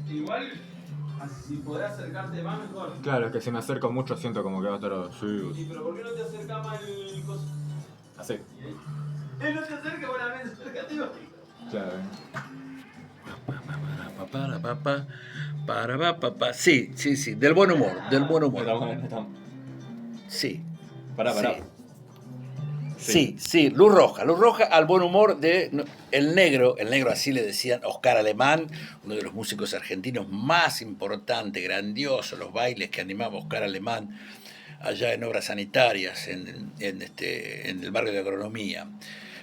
Igual, si podés acercarte más, mejor. Claro, es que si me acerco mucho siento como que va a estar así. Sí, pero ¿por qué no te acercas más el coso? Así. Él no se acerca, bueno, a mí acércate, tío. Claro. Sí, sí, sí, del buen humor, del buen humor. Estamos. Sí. Pará. Sí, sí, luz roja al buen humor de el negro así le decían, Oscar Alemán, uno de los músicos argentinos más importantes, grandiosos, los bailes que animaba Oscar Alemán allá en Obras Sanitarias, en el barrio de Agronomía.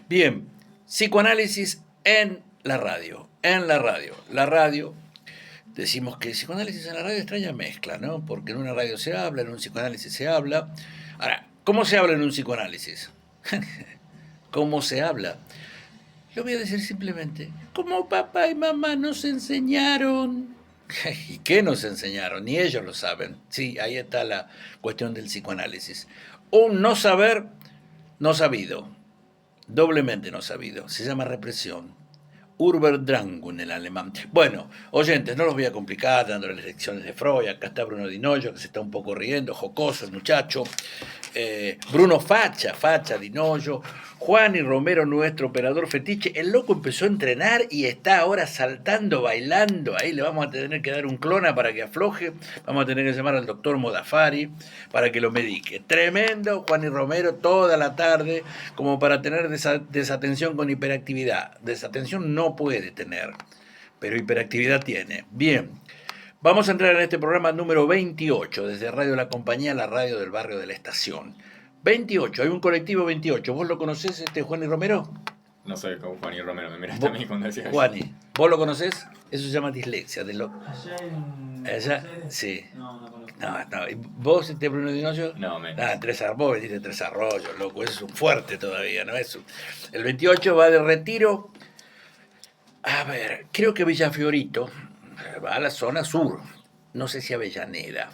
Bien, psicoanálisis en la radio, La radio, decimos que psicoanálisis en la radio es extraña mezcla, ¿no? Porque en una radio se habla, en un psicoanálisis se habla. Ahora, ¿cómo se habla en un psicoanálisis? ¿Cómo se habla? Lo voy a decir simplemente, como papá y mamá nos enseñaron. ¿Y qué nos enseñaron? Ni ellos lo saben. Sí, ahí está la cuestión del psicoanálisis. Un no saber, no sabido. Doblemente no sabido. Se llama represión. Überdrangung en alemán. Bueno, oyentes, no los voy a complicar dándole las lecciones de Freud. Acá está Bruno Di Noio, que se está un poco riendo, jocoso el muchacho. Bruno Facha Di Noio. Juan y Romero, nuestro operador fetiche. El loco empezó a entrenar y está ahora saltando, bailando. Ahí le vamos a tener que dar un clona para que afloje. Vamos a tener que llamar al doctor Modafari para que lo medique. Tremendo, Juan y Romero, toda la tarde, como para tener desatención con hiperactividad. Desatención no puede tener, pero hiperactividad tiene. Bien. Vamos a entrar en este programa número 28, desde Radio La Compañía, la radio del barrio de la estación. 28, hay un colectivo 28. ¿Vos lo conocés, Juan y Romero? No sé cómo Juan y Romero me miraste a mí cuando decías eso. Juani, ¿vos lo conocés? Eso se llama dislexia. Allá en... Allá, sí. No conozco. No. ¿Y vos, Bruno Di Noio? No, menos. Vos venís de Tres Arroyos, loco. Eso es un fuerte todavía, ¿no? El 28 va de Retiro. A ver, creo que Villafiorito va a la zona sur. No sé si Avellaneda.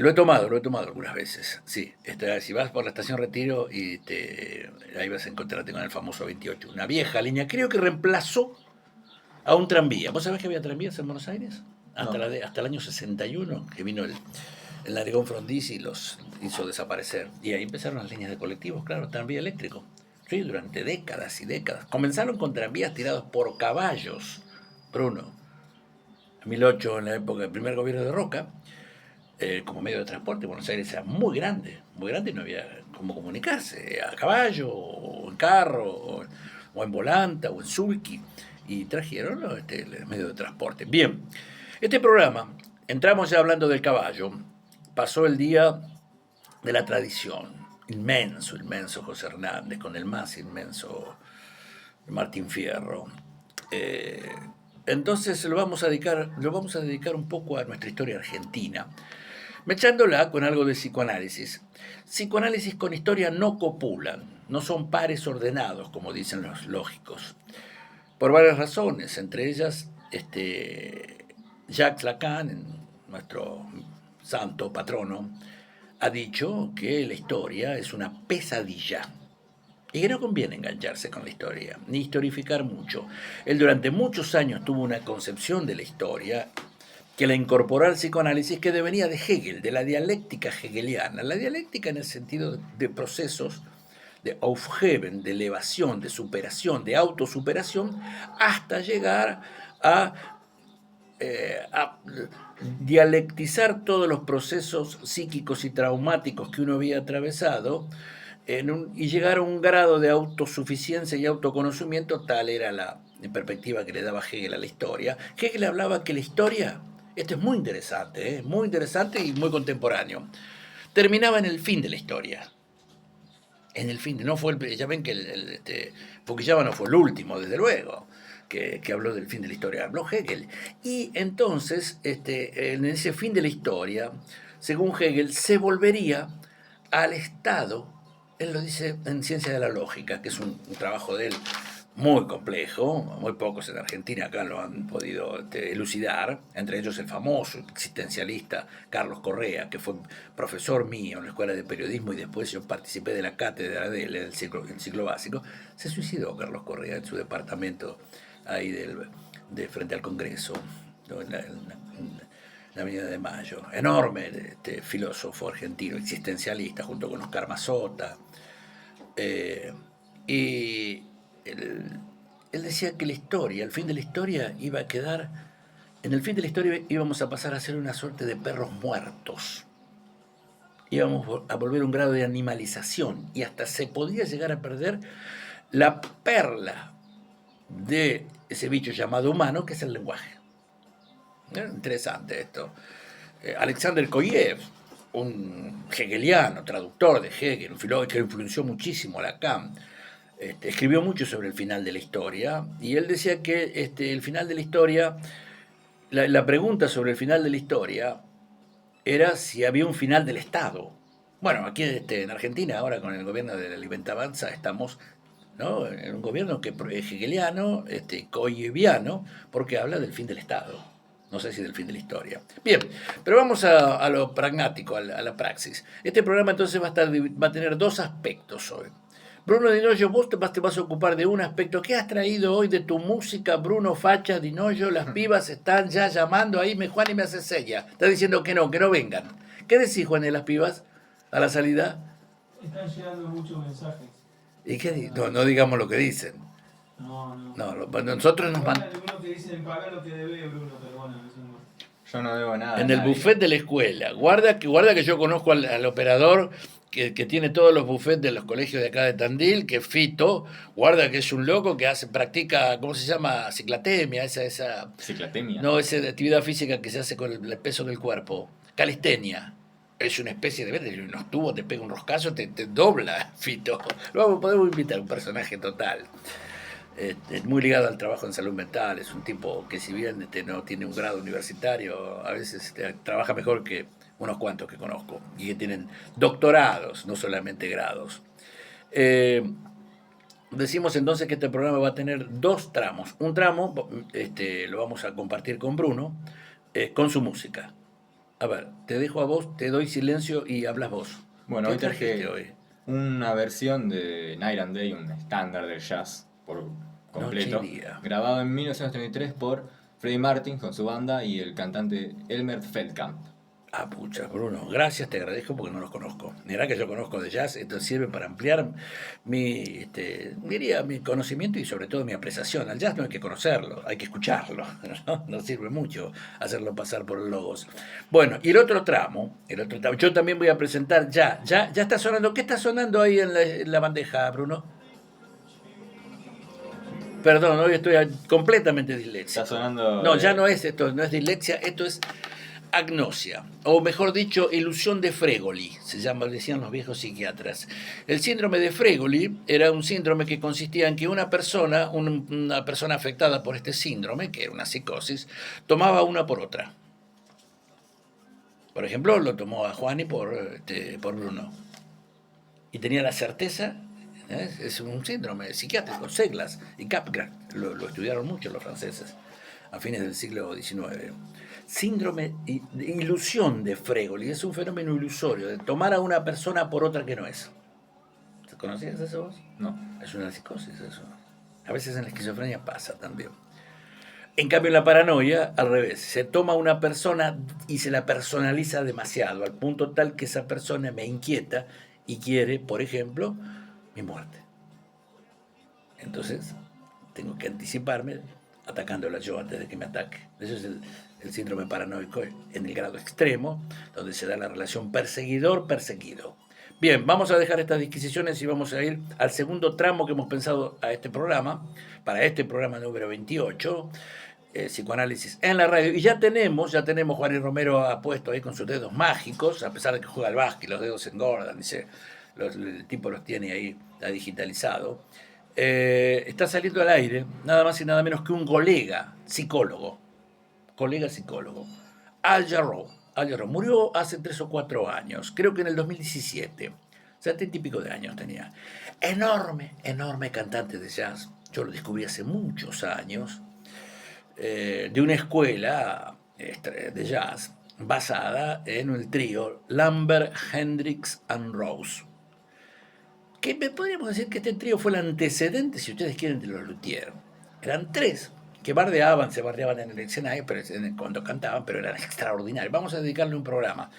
Lo he tomado algunas veces. Sí, si vas por la estación Retiro y ahí vas a encontrarte con el famoso 28. Una vieja línea, creo que reemplazó a un tranvía. ¿Vos sabés que había tranvías en Buenos Aires? Hasta el año 61, que vino el Narigón Frondizi y los hizo desaparecer. Y ahí empezaron las líneas de colectivos, claro, tranvía eléctrico. Sí, durante décadas y décadas. Comenzaron con tranvías tirados por caballos, Bruno. En 2008, en la época del primer gobierno de Roca, como medio de transporte, Buenos Aires era muy grande y no había cómo comunicarse, a caballo, o en carro, o en volanta, o en sulky, y trajeron el medio de transporte. Bien, este programa, entramos ya hablando del caballo, pasó el día de la tradición, inmenso José Hernández, con el más inmenso Martín Fierro. Entonces lo vamos a dedicar un poco a nuestra historia argentina, mechándola con algo de psicoanálisis. Psicoanálisis con historia no copulan, no son pares ordenados, como dicen los lógicos, por varias razones, entre ellas Jacques Lacan, nuestro santo patrono, ha dicho que la historia es una pesadilla y que no conviene engancharse con la historia, ni historificar mucho. Él durante muchos años tuvo una concepción de la historia que la incorporó al psicoanálisis que devenía de Hegel, de la dialéctica hegeliana. La dialéctica en el sentido de procesos de Aufheben, de elevación, de superación, de autosuperación, hasta llegar a dialectizar todos los procesos psíquicos y traumáticos que uno había atravesado y llegar a un grado de autosuficiencia y autoconocimiento. Tal era la perspectiva que le daba Hegel a la historia. Hegel hablaba que la historia, esto es muy interesante y muy contemporáneo, terminaba en el fin de la historia. En el fin, ya ven que Fukuyama no fue el último, desde luego, que habló del fin de la historia, habló Hegel. Y entonces, en ese fin de la historia, según Hegel, se volvería al estado, él lo dice en Ciencia de la Lógica, que es un trabajo de él muy complejo, muy pocos en Argentina acá lo han podido elucidar, entre ellos el famoso existencialista Carlos Correa, que fue profesor mío en la Escuela de Periodismo y después yo participé de la cátedra de él en el ciclo básico. Se suicidó Carlos Correa en su departamento ahí de frente al Congreso. ¿no? La Avenida de Mayo. Enorme filósofo argentino, existencialista, junto con Oscar Mazota. Y él decía que la historia, el fin de la historia iba a quedar, en el fin de la historia íbamos a pasar a ser una suerte de perros muertos. Íbamos a volver a un grado de animalización y hasta se podía llegar a perder la perla de ese bicho llamado humano, que es el lenguaje. Interesante esto. Alexander Koyev, un hegeliano, traductor de Hegel, un filósofo que influenció muchísimo a Lacan, escribió mucho sobre el final de la historia, y él decía que el final de la historia, la pregunta sobre el final de la historia era si había un final del Estado. Bueno, aquí en Argentina, ahora con el gobierno de la Libertad Avanza, estamos, ¿no?, en un gobierno que es hegeliano, koyeviano, porque habla del fin del Estado. No sé si del fin de la historia. Bien, pero vamos a lo pragmático, a la praxis. Este programa entonces va a tener dos aspectos hoy. Bruno Dinoyo, vos te vas a ocupar de un aspecto. ¿Qué has traído hoy de tu música, Bruno Facha Dinoyo? Las pibas están ya llamando ahí, Juan, y me hace seña. Está diciendo que no vengan. ¿Qué decís, Juan, de las pibas a la salida? Están llegando muchos mensajes. ¿Y qué no digamos lo que dicen. No. Nosotros nos Hay algunos que dicen paga lo que debe, Bruno, pero bueno, eso no. Yo no debo nada. En el buffet de la escuela. Guarda que yo conozco al operador que tiene todos los buffets de los colegios de acá de Tandil, que es Fito. Guarda que es un loco que practica, ¿cómo se llama? Ciclatemia, esa. ¿Ciclatemia? No, esa actividad física que se hace con el peso del cuerpo. Calistenia. Es una especie de unos tubos, te pega un roscazo, te dobla, Fito. Luego podemos invitar a un personaje total. Muy ligado al trabajo en salud mental, es un tipo que si bien no tiene un grado universitario, a veces trabaja mejor que unos cuantos que conozco y que tienen doctorados, no solamente grados. Decimos entonces que este programa va a tener dos tramos. Un tramo lo vamos a compartir con Bruno, con su música. A ver, te dejo a vos, te doy silencio y hablas vos. Bueno, ¿Qué hoy traje trajiste hoy? una versión de Night and Day, un estándar del jazz por completo, Noche y día. grabado en 1933 por Freddie Martin con su banda y el cantante Elmer Feldkamp. Ah, pucha, Bruno, gracias, te agradezco porque no los conozco. Mirá que yo conozco de jazz, esto sirve para ampliar mi conocimiento y sobre todo mi apreciación. Al jazz no hay que conocerlo, hay que escucharlo, ¿no? No sirve mucho hacerlo pasar por logos. Bueno, y el otro tramo, yo también voy a presentar ya está sonando. ¿Qué está sonando ahí en la bandeja, Bruno? Perdón, hoy estoy completamente disléxico. Está sonando... No, ya no es esto, no es dislexia, esto es agnosia, o mejor dicho, ilusión de Fregoli, decían los viejos psiquiatras. El síndrome de Fregoli era un síndrome que consistía en que una persona afectada por este síndrome, que era una psicosis, tomaba una por otra. Por ejemplo, lo tomó a Juani por Bruno. Y tenía la certeza, es un síndrome psiquiátrico, Seglas y Capgras, lo estudiaron mucho los franceses a fines del siglo XIX. Síndrome de ilusión de Fregoli, es un fenómeno ilusorio, de tomar a una persona por otra que no es. ¿Conocías eso vos? No. Es una psicosis eso. A veces en la esquizofrenia pasa también. En cambio, en la paranoia, al revés, se toma a una persona y se la personaliza demasiado, al punto tal que esa persona me inquieta y quiere, por ejemplo, mi muerte. Entonces, tengo que anticiparme atacándola yo antes de que me ataque. Eso es el síndrome paranoico en el grado extremo, donde se da la relación perseguidor-perseguido. Bien, vamos a dejar estas disquisiciones y vamos a ir al segundo tramo que hemos pensado a este programa, para este programa número 28, Psicoanálisis en la radio. Y ya tenemos, Juan y Romero ha puesto ahí con sus dedos mágicos, a pesar de que juega al básquet, los dedos se engordan, el tipo los tiene ahí, está digitalizado. Está saliendo al aire nada más y nada menos que un colega psicólogo, Al Jarreau. Murió hace 3 o 4 años, creo que en el 2017, 70 y pico de años tenía. Enorme cantante de jazz. Yo lo descubrí hace muchos años, de una escuela de jazz basada en el trío Lambert, Hendricks and Rose. Que podríamos decir que este trío fue el antecedente, si ustedes quieren, de los Luthier. Eran 3 que bardeaban, se bardeaban en el escenario, pero cuando cantaban, pero eran extraordinarios. Vamos a dedicarle un programa.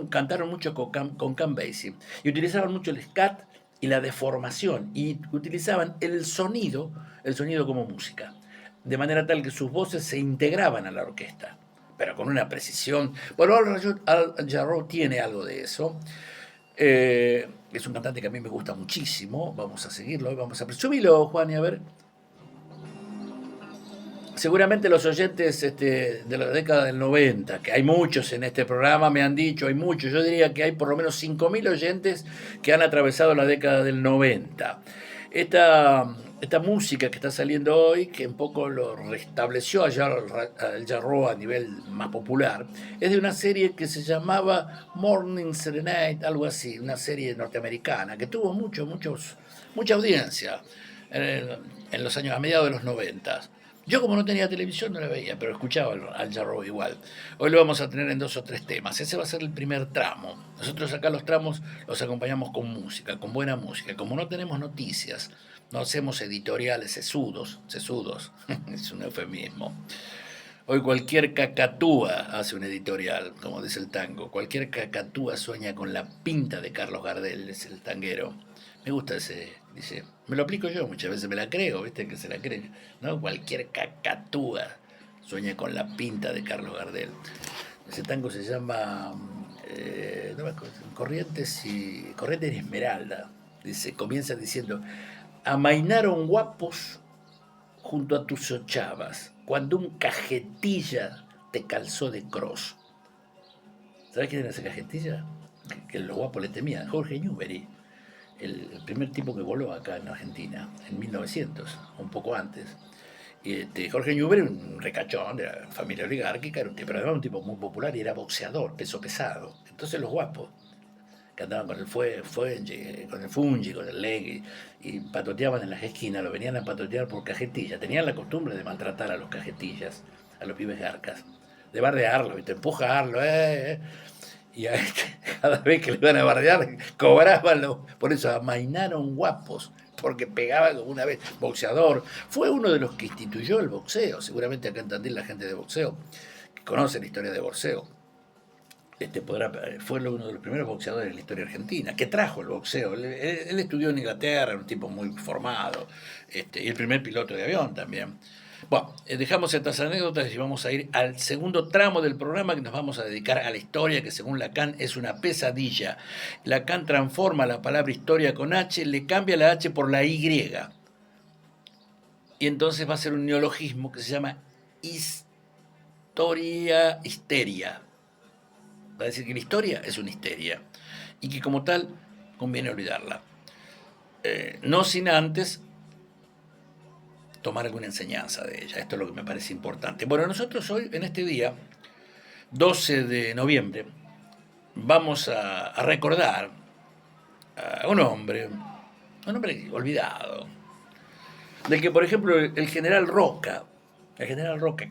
Cantaron mucho con Count Basie y utilizaban mucho el scat y la deformación y utilizaban el sonido como música, de manera tal que sus voces se integraban a la orquesta, pero con una precisión. Bueno, Al Jarreau tiene algo de eso. Es un cantante que a mí me gusta muchísimo. Vamos a seguirlo, subilo, Juan, y a ver. Seguramente los oyentes de la década del 90, que hay muchos en este programa, me han dicho, hay muchos, yo diría que hay por lo menos 5.000 oyentes que han atravesado la década del 90. Esta música que está saliendo hoy, que un poco lo restableció a Al Jarreau a nivel más popular, es de una serie que se llamaba Morning Serenade, algo así, una serie norteamericana, que tuvo mucha audiencia en los años, a mediados de los 90. Yo, como no tenía televisión, no la veía, pero escuchaba al Jarreau igual. Hoy lo vamos a tener en 2 o 3 temas. Ese va a ser el primer tramo. Nosotros acá los tramos los acompañamos con música, con buena música. Como no tenemos noticias, no hacemos editoriales sesudos, es un eufemismo. Hoy cualquier cacatúa hace un editorial, como dice el tango. Cualquier cacatúa sueña con la pinta de Carlos Gardel, es el tanguero. Me gusta ese, dice. Me lo aplico yo, muchas veces me la creo, ¿viste? Que se la cree, ¿no? Cualquier cacatúa sueña con la pinta de Carlos Gardel. Ese tango se llama no me acuerdo, Corrientes y Esmeralda. Dice, comienza diciendo: amainaron guapos junto a tus ochavas, cuando un cajetilla te calzó de cross. ¿Sabes quién era ese cajetilla? Que los guapos le temían, Jorge Newbery. El primer tipo que voló acá en Argentina, en 1900, un poco antes. Y Jorge Newbery, un recachón de la familia oligárquica, pero además un tipo muy popular y era boxeador, peso pesado. Entonces los guapos, que andaban con el Fungi, con el Legui, y patoteaban en las esquinas, lo venían a patotear por cajetilla. Tenían la costumbre de maltratar a los cajetillas, a los pibes garcas, de bardearlo, ¿viste? Empujarlo, y a cada vez que le iban a bardear, cobraban, por eso amainaron guapos, porque pegaba como una vez, boxeador. Fue uno de los que instituyó el boxeo, seguramente acá en Tandil la gente de boxeo, que conoce la historia de boxeo, fue uno de los primeros boxeadores en la historia argentina, que trajo el boxeo. Él estudió en Inglaterra, un tipo muy formado, y el primer piloto de avión también. Bueno, dejamos estas anécdotas y vamos a ir al segundo tramo del programa, que nos vamos a dedicar a la historia, que según Lacan es una pesadilla. Lacan transforma la palabra historia con H, le cambia la H por la Y. Y entonces va a ser un neologismo que se llama histeria. Va a decir que la historia es una histeria y que como tal conviene olvidarla. No sin antes tomar alguna enseñanza de ella. Esto es lo que me parece importante. Bueno, nosotros hoy, en este día, 12 de noviembre, vamos a recordar a un hombre olvidado, del que, por ejemplo, el general Roca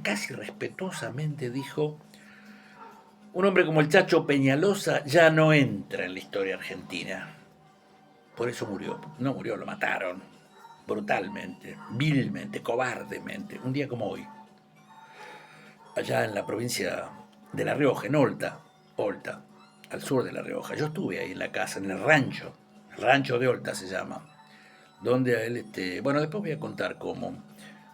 casi respetuosamente dijo: un hombre como el Chacho Peñalosa ya no entra en la historia argentina. Por eso murió. No murió, lo mataron brutalmente, vilmente, cobardemente, un día como hoy, allá en la provincia de La Rioja, en Olta, al sur de La Rioja. Yo estuve ahí en la casa, en el rancho de Olta se llama, donde a él, bueno, después voy a contar cómo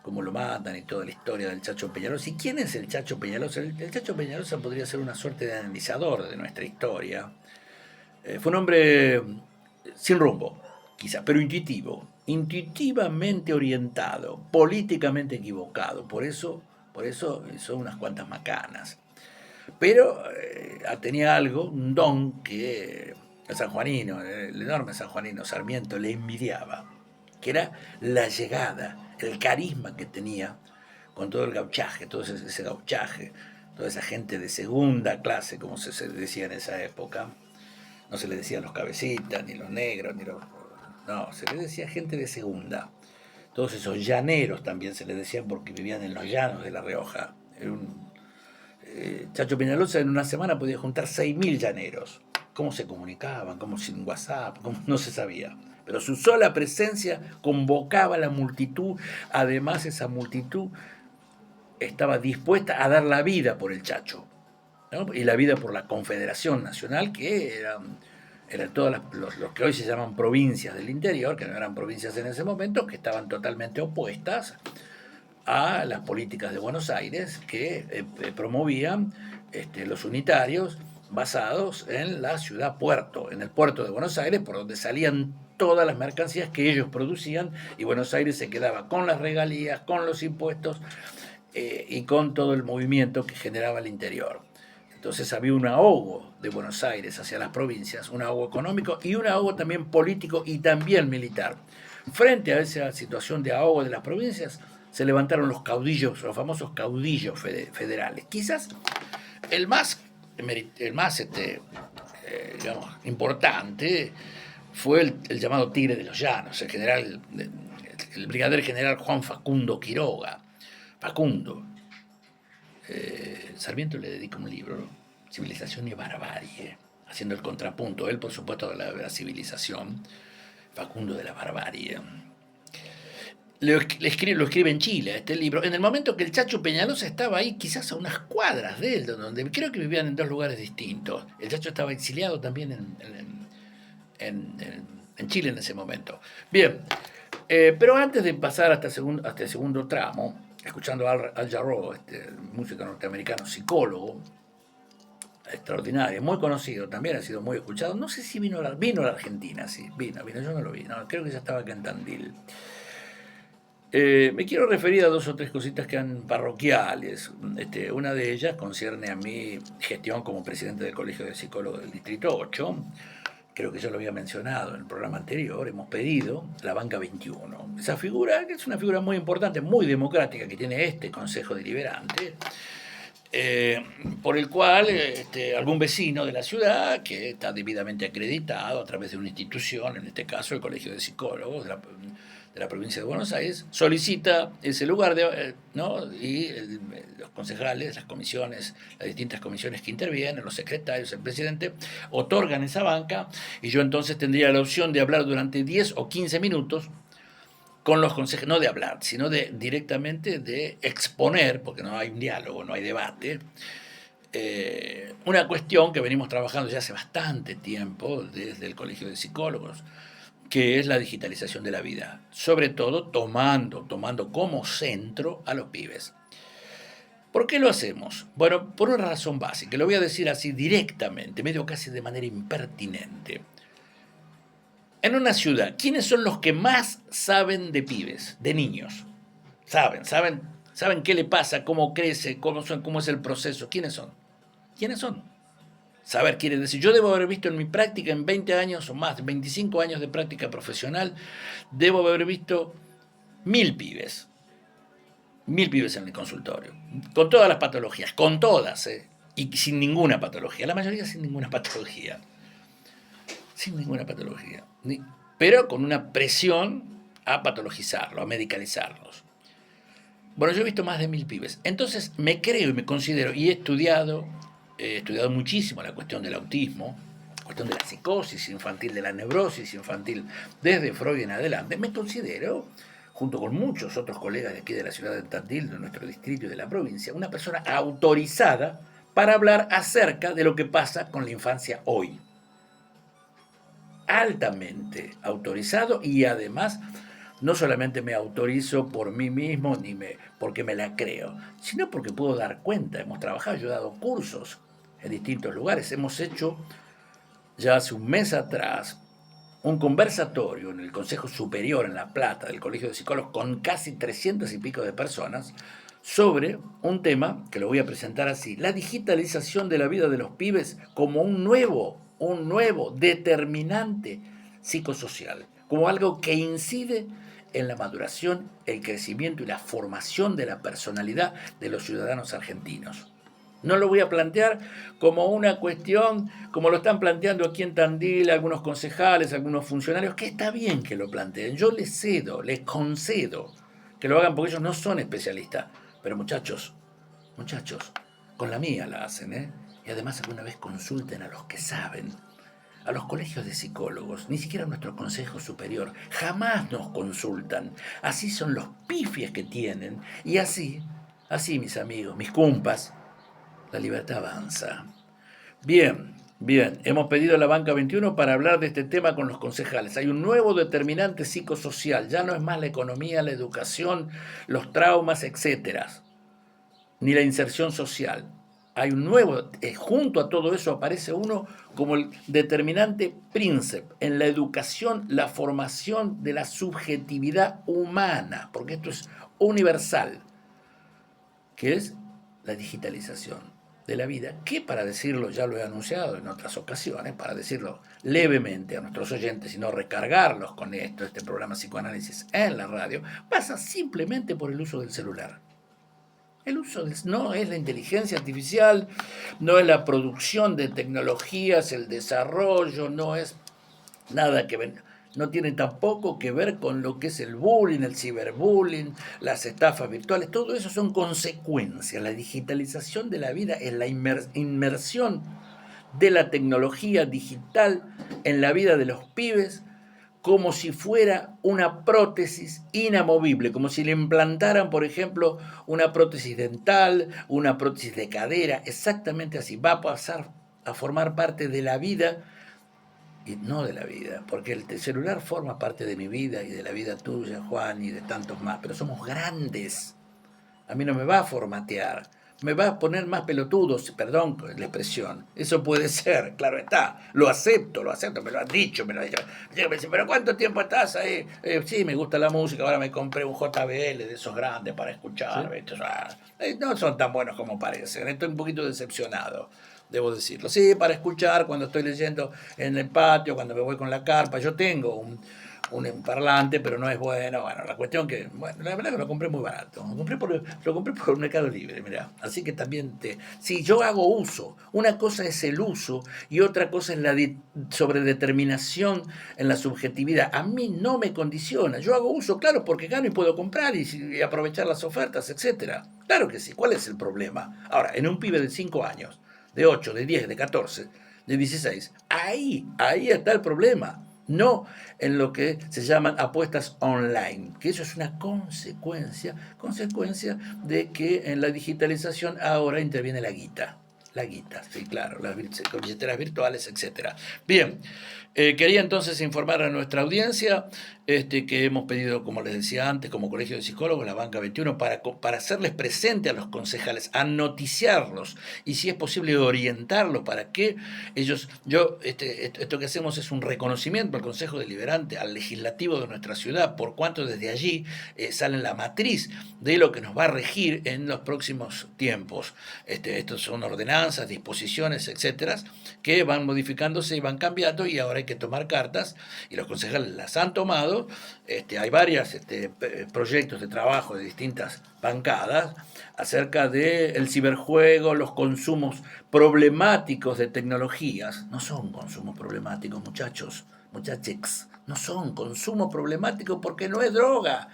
lo matan y toda la historia del Chacho Peñalosa. ¿Y quién es el Chacho Peñalosa? El Chacho Peñalosa podría ser una suerte de analizador de nuestra historia. Fue un hombre sin rumbo, quizá, pero intuitivamente orientado, políticamente equivocado. Por eso hizo unas cuantas macanas. Pero tenía algo, un don que el sanjuanino, el enorme sanjuanino Sarmiento le envidiaba, que era la llegada, el carisma que tenía con todo el gauchaje, todo ese gauchaje, toda esa gente de segunda clase, como se decía en esa época. No se le decían los cabecitas, ni los negros, no, se le decía gente de segunda. Todos esos llaneros también se les decían porque vivían en los llanos de La Rioja. Chacho Peñalosa en una semana podía juntar 6.000 llaneros. ¿Cómo se comunicaban? ¿Cómo sin WhatsApp? No se sabía. Pero su sola presencia convocaba a la multitud. Además, esa multitud estaba dispuesta a dar la vida por el Chacho, ¿no? Y la vida por la Confederación Nacional, que eran todas los que hoy se llaman provincias del interior, que no eran provincias en ese momento, que estaban totalmente opuestas a las políticas de Buenos Aires que promovían los unitarios basados en la ciudad puerto, en el puerto de Buenos Aires, por donde salían todas las mercancías que ellos producían, y Buenos Aires se quedaba con las regalías, con los impuestos y con todo el movimiento que generaba el interior. Entonces había un ahogo de Buenos Aires hacia las provincias, un ahogo económico y un ahogo también político y también militar. Frente a esa situación de ahogo de las provincias, se levantaron los caudillos, los famosos caudillos federales. Quizás el más digamos, importante fue el llamado Tigre de los Llanos, el brigadier general Juan Facundo Quiroga. Facundo. Sarmiento le dedica un libro, ¿no? Civilización y barbarie, haciendo el contrapunto. Él, por supuesto, de la civilización, Facundo de la barbarie. Lo escribe en Chile, este libro, en el momento que el Chacho Peñalosa estaba ahí, quizás a unas cuadras de él, donde creo que vivían en dos lugares distintos. El Chacho estaba exiliado también en Chile en ese momento. Bien, pero antes de pasar hasta el segundo tramo, escuchando a Al Jarreau, músico norteamericano, psicólogo, extraordinario, muy conocido, también ha sido muy escuchado. No sé si vino a la Argentina, sí, vino, yo no lo vi, no, creo que ya estaba acá en Tandil. Me quiero referir a dos o tres cositas que han parroquiales. Una de ellas concierne a mi gestión como presidente del Colegio de Psicólogos del Distrito 8. Creo que yo lo había mencionado en el programa anterior. Hemos pedido la Banca 21. Esa figura, que es una figura muy importante, muy democrática, que tiene este Consejo Deliberante, por el cual algún vecino de la ciudad, que está debidamente acreditado a través de una institución, en este caso el Colegio de Psicólogos de la provincia de Buenos Aires, solicita ese lugar, ¿no? Y los concejales, las comisiones, las distintas comisiones que intervienen, los secretarios, el presidente, otorgan esa banca, y yo entonces tendría la opción de hablar durante 10 o 15 minutos con los consejeros, no de hablar, sino directamente de exponer, porque no hay un diálogo, no hay debate, una cuestión que venimos trabajando ya hace bastante tiempo desde el Colegio de Psicólogos, que es la digitalización de la vida, sobre todo tomando como centro a los pibes. ¿Por qué lo hacemos? Bueno, por una razón básica, lo voy a decir así directamente, medio casi de manera impertinente. En una ciudad, ¿quiénes son los que más saben de pibes, de niños? Saben qué le pasa, cómo crece, cómo es el proceso. ¿Quiénes son? Saber quiere decir, yo debo haber visto en mi práctica, en 20 años o más, 25 años de práctica profesional, debo haber visto 1000 pibes. 1000 pibes en el consultorio. Con todas las patologías, con todas, y sin ninguna patología. La mayoría sin ninguna patología. Sin ninguna patología. Pero con una presión a patologizarlo, a medicalizarlos. Bueno, yo he visto más de 1000 pibes. Entonces me creo y me considero, y he estudiado muchísimo la cuestión del autismo, la cuestión de la psicosis infantil, de la neurosis infantil, desde Freud en adelante. Me considero, junto con muchos otros colegas de aquí de la ciudad de Tandil, de nuestro distrito y de la provincia, una persona autorizada para hablar acerca de lo que pasa con la infancia hoy. Altamente autorizado, y además no solamente me autorizo por mí mismo porque me la creo, sino porque puedo dar cuenta. Hemos trabajado, yo he dado cursos en distintos lugares. Hemos hecho ya hace un mes atrás un conversatorio en el Consejo Superior en La Plata del Colegio de Psicólogos con casi 300 y pico de personas sobre un tema que lo voy a presentar así: la digitalización de la vida de los pibes como un nuevo determinante psicosocial, como algo que incide en la maduración, el crecimiento y la formación de la personalidad de los ciudadanos argentinos. No lo voy a plantear como una cuestión, como lo están planteando aquí en Tandil algunos concejales, algunos funcionarios, que está bien que lo planteen. Yo les concedo que lo hagan porque ellos no son especialistas. Pero muchachos, con la mía la hacen, Y además alguna vez consulten a los que saben, a los colegios de psicólogos, ni siquiera a nuestro Consejo Superior. Jamás nos consultan. Así son los pifies que tienen, y así Así, mis amigos, mis cumpas, la libertad avanza. Bien, bien, hemos pedido a la Banca 21 para hablar de este tema con los concejales. Hay un nuevo determinante psicosocial, ya no es más la economía, la educación, los traumas, etcétera, ni la inserción social. Hay un nuevo, junto a todo eso aparece uno como el determinante príncipe en la educación, la formación de la subjetividad humana, porque esto es universal, que es la digitalización de la vida, que para decirlo, ya lo he anunciado en otras ocasiones, para decirlo levemente a nuestros oyentes y no recargarlos con esto, este programa Psicoanálisis en la radio, pasa simplemente por el uso del celular. El uso no es la inteligencia artificial, no es la producción de tecnologías, el desarrollo, no es nada que ver. No tiene tampoco que ver con lo que es el bullying, el ciberbullying, las estafas virtuales. Todo eso son consecuencias. La digitalización de la vida es la inmersión de la tecnología digital en la vida de los pibes, como si fuera una prótesis inamovible, como si le implantaran, por ejemplo, una prótesis dental, una prótesis de cadera, exactamente así. Va a pasar a formar parte de la vida y no de la vida, porque el celular forma parte de mi vida y de la vida tuya, Juan, y de tantos más, pero somos grandes. A mí no me va a formatear, me va a poner más pelotudos, perdón la expresión. Eso puede ser, claro está, lo acepto, me lo han dicho, me lo han dicho. Me dicen, pero ¿cuánto tiempo estás ahí? Sí, me gusta la música, ahora me compré un JBL de esos grandes para escuchar. ¿Sí? No son tan buenos como parecen, estoy un poquito decepcionado, debo decirlo. Sí, para escuchar cuando estoy leyendo en el patio, cuando me voy con la carpa. Yo tengo un parlante, pero no es bueno. Bueno, la cuestión que, bueno, la verdad que lo compré muy barato. Lo compré por Mercado Libre, mirá. Así que también si yo hago uso, una cosa es el uso y otra cosa es la sobredeterminación en la subjetividad. A mí no me condiciona. Yo hago uso, claro, porque gano y puedo comprar y aprovechar las ofertas, etcétera. Claro que sí. ¿Cuál es el problema? Ahora, en un pibe de 5 años, de 8, de 10, de 14, de 16, ahí está el problema. No en lo que se llaman apuestas online, que eso es una consecuencia de que en la digitalización ahora interviene la guita. La guita, sí, claro, las billeteras virtuales, etcétera. Bien, quería entonces informar a nuestra audiencia que hemos pedido, como les decía antes, como Colegio de Psicólogos, la Banca 21, para hacerles presente a los concejales, a noticiarlos y, si es posible, orientarlos para que ellos... esto que hacemos es un reconocimiento al Consejo Deliberante, al legislativo de nuestra ciudad, por cuanto desde allí sale la matriz de lo que nos va a regir en los próximos tiempos. Estos son ordenanzas, disposiciones, etcétera, que van modificándose y van cambiando, y ahora hay que tomar cartas, y los concejales las han tomado. Hay varios proyectos de trabajo de distintas bancadas acerca del ciberjuego, los consumos problemáticos de tecnologías. No son consumos problemáticos, muchachos, no son consumo problemático, porque no es droga,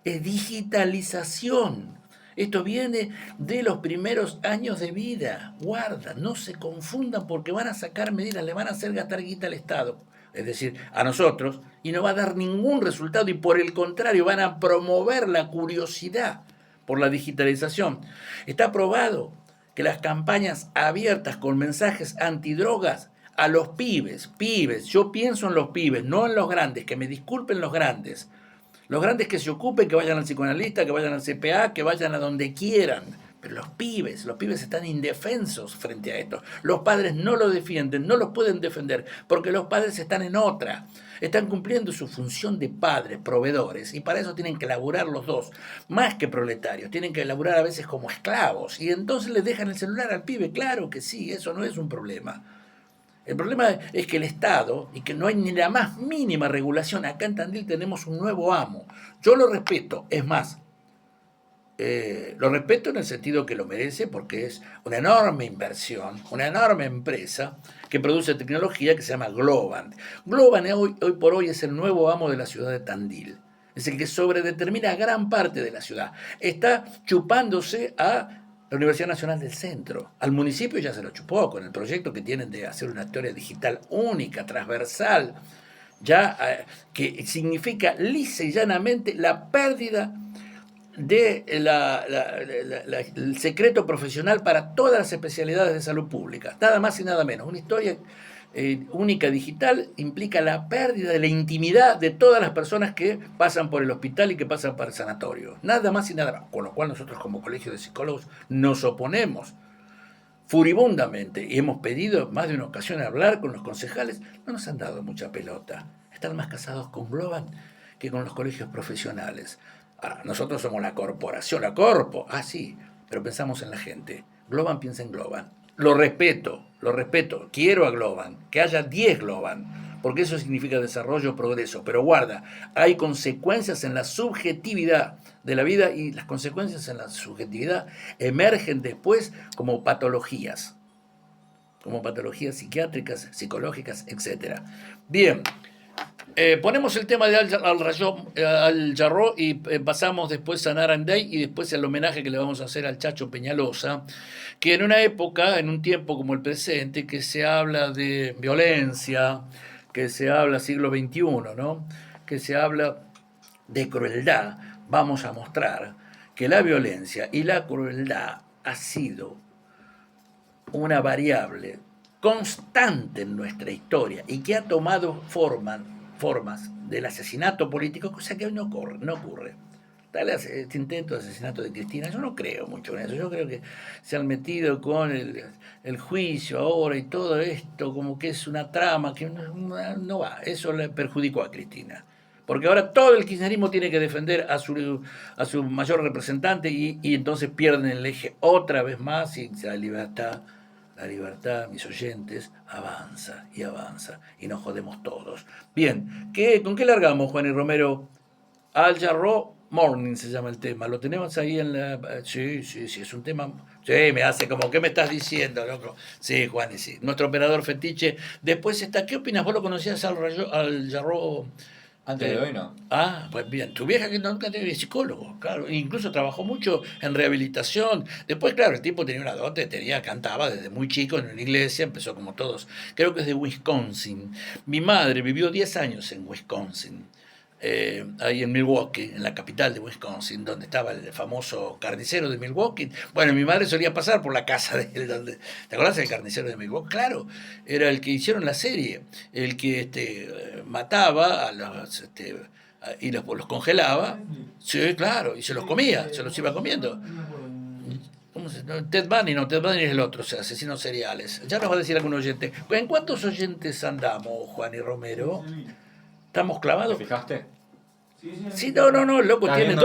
es digitalización. Esto viene de los primeros años de vida. Guarda, no se confundan, porque van a sacar medidas, le van a hacer gastar guita al Estado, es decir, a nosotros, y no va a dar ningún resultado, y por el contrario van a promover la curiosidad por la digitalización. Está probado que las campañas abiertas con mensajes antidrogas a los pibes, yo pienso en los pibes, no en los grandes, que me disculpen los grandes que se ocupen, que vayan al psicoanalista, que vayan al CPA, que vayan a donde quieran. Pero los pibes están indefensos frente a esto. Los padres no lo defienden, no los pueden defender, porque los padres están en otra. Están cumpliendo su función de padres, proveedores, y para eso tienen que laburar los dos, más que proletarios, tienen que laburar a veces como esclavos, y entonces les dejan el celular al pibe. Claro que sí, eso no es un problema. El problema es que el Estado, y que no hay ni la más mínima regulación. Acá en Tandil tenemos un nuevo amo. Yo lo respeto, es más, lo respeto en el sentido que lo merece, porque es una enorme inversión, una enorme empresa que produce tecnología, que se llama Globant. Globant hoy por hoy es el nuevo amo de la ciudad de Tandil. Es el que sobredetermina gran parte de la ciudad. Está chupándose a la Universidad Nacional del Centro. Al municipio ya se lo chupó con el proyecto que tienen de hacer una historia digital única, transversal, ya que significa lisa y llanamente la pérdida de el secreto profesional para todas las especialidades de salud pública, nada más y nada menos. Una historia única digital implica la pérdida de la intimidad de todas las personas que pasan por el hospital y que pasan por el sanatorio, nada más y nada más, con lo cual nosotros como Colegio de Psicólogos nos oponemos furibundamente y hemos pedido más de una ocasión hablar con los concejales. No nos han dado mucha pelota, están más casados con Globan que con los colegios profesionales. Ahora, nosotros somos la corporación, la corpo, sí, pero pensamos en la gente. Globan piensa en Globan. Lo respeto, quiero a Globan, que haya 10 Globan, porque eso significa desarrollo, progreso, pero guarda, hay consecuencias en la subjetividad de la vida y las consecuencias en la subjetividad emergen después como patologías psiquiátricas, psicológicas, etc. Bien. Ponemos el tema de Al-Jarreau y pasamos después a Narandey y después el homenaje que le vamos a hacer al Chacho Peñalosa, que en una época, en un tiempo como el presente, que se habla de violencia, que se habla siglo XXI, ¿no? Que se habla de crueldad, vamos a mostrar que la violencia y la crueldad ha sido una variable constante en nuestra historia y que ha tomado formas del asesinato político, cosa que hoy no ocurre. Tal este intento de asesinato de Cristina, yo no creo mucho en eso, yo creo que se han metido con el juicio ahora y todo esto, como que es una trama que no va, eso le perjudicó a Cristina. Porque ahora todo el kirchnerismo tiene que defender a su mayor representante y entonces pierden el eje otra vez más y la libertad, mis oyentes, avanza y nos jodemos todos. Bien, ¿con qué largamos, Juan y Romero? Al-Jarreau Morning se llama el tema. ¿Lo tenemos ahí en la...? Sí, es un tema... Sí, me hace como, ¿qué me estás diciendo, loco? Sí, Juan, y sí. Nuestro operador fetiche. Después está, ¿qué opinas? ¿Vos lo conocías Al-Jarreau? Antes de hoy no. Pues bien, tu vieja que nunca tenía psicólogo, claro, incluso trabajó mucho en rehabilitación. Después, claro, el tipo tenía una dote, cantaba desde muy chico en una iglesia, empezó como todos, creo que es de Wisconsin. Mi madre vivió 10 años en Wisconsin, ahí en Milwaukee, en la capital de Wisconsin, donde estaba el famoso carnicero de Milwaukee. Bueno, mi madre solía pasar por la casa de él. ¿Te acordás del carnicero de Milwaukee? Claro, era el que hicieron la serie, el que mataba a los... y los congelaba. Sí, claro, y se los comía, se los iba comiendo. Ted Bundy es el otro, o sea, asesinos seriales. Ya nos va a decir algún oyente. ¿En cuántos oyentes andamos, Juan y Romero? ¿Estamos clavados? ¿Te fijaste? Sí, no, loco, tiene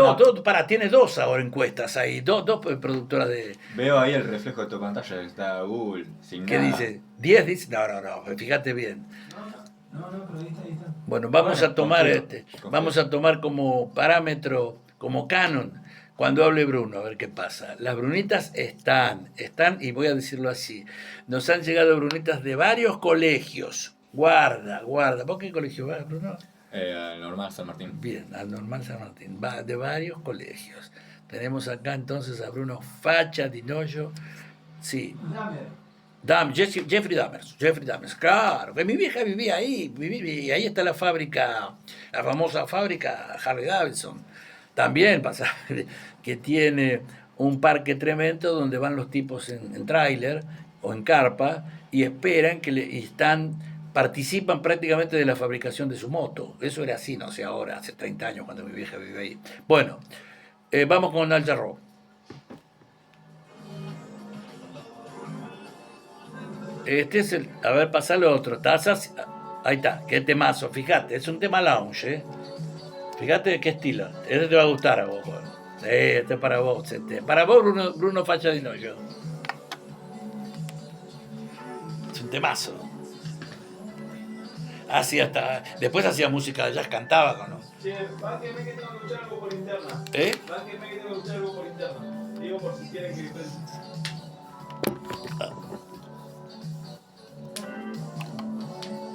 tiene dos ahora encuestas ahí, dos productoras de... Veo ahí el reflejo de tu pantalla, está Google, sin ¿Qué nada. dice? ¿10 dice? No, fíjate bien. No, pero ahí está. Bueno, vamos a tomar como parámetro, como canon, cuando hable Bruno, a ver qué pasa. Las brunitas están, y voy a decirlo así, nos han llegado brunitas de varios colegios. Guarda. ¿Vos qué colegio vas, Bruno? Al Normal San Martín. Bien, al Normal San Martín. Va de varios colegios. Tenemos acá entonces a Bruno Facha, Dinoyo. Sí. Jeffrey Dahmer, claro, que mi vieja vivía ahí, y ahí está la fábrica, la famosa fábrica Harley Davidson, también pasa, que tiene un parque tremendo donde van los tipos en tráiler o en carpa y esperan participan prácticamente de la fabricación de su moto. Eso era así, no sé ahora, hace 30 años cuando mi vieja vivía ahí. Bueno, vamos con Al-Jarreau. Este es el... A ver, pasalo otro. Ahí está, qué temazo. Fíjate, es un tema lounge, Fíjate qué estilo. Este te va a gustar a vos, Juan. Sí, este es para vos. Para vos, Bruno Facha Dinoyo. Es un temazo. Después hacía música de jazz, cantaba con... Che, bájeme que tengo que escuchar algo por interna. Bájeme que tengo que escuchar algo por interna. Digo por si quieren que...